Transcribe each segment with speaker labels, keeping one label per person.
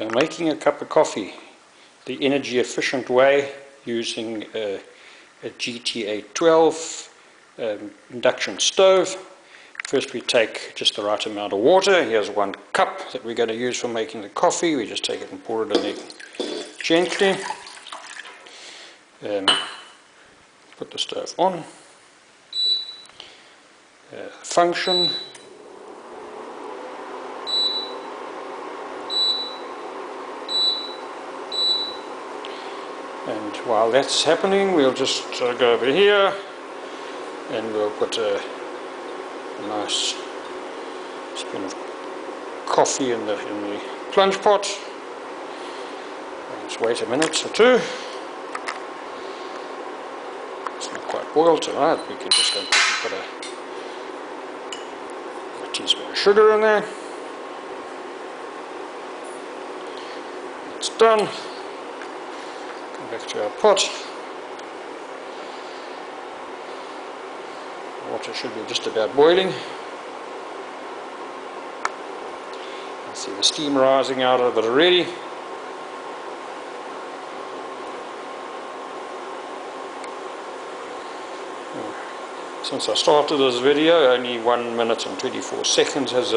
Speaker 1: Making a cup of coffee the energy efficient way using a GTA12 induction stove. First we take just the right amount of water. Here's 1 cup that we're going to use for making the coffee. We just take it and pour it in there gently. Put the stove on. Function. And while that's happening, we'll just go over here and we'll put a nice spoon of coffee in the plunge pot. Let's wait a minute or two. It's not quite boiled tonight. We can just go and put a teaspoon of sugar in there. It's done. Back to our pot. Water should be just about boiling. You can see the steam rising out of it already. Since I started this video, only 1 minute and 24 seconds has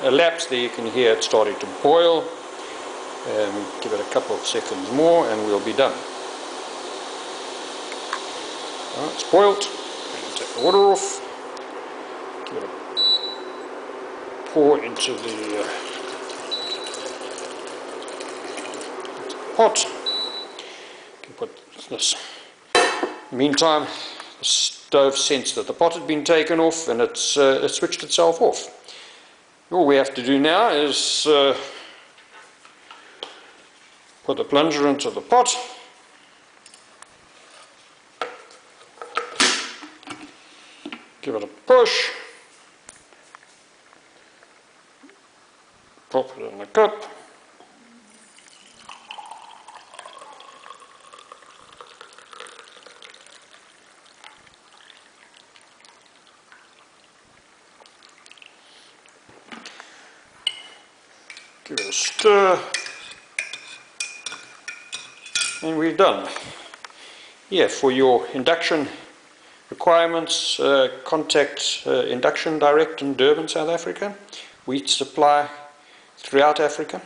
Speaker 1: elapsed. There you can hear it starting to boil. Give it a couple of seconds more and we'll be done. It's boiled. Take the water off. Give it a pour into the pot. You can put this. In the meantime, the stove sensed that the pot had been taken off and it switched itself off. All we have to do now is put the plunger into the pot. Give it a push. Pop it in the cup. Give it a stir. And we're done. Yeah, for your induction requirements, contact Induction Direct in Durban, South Africa. We supply throughout Africa.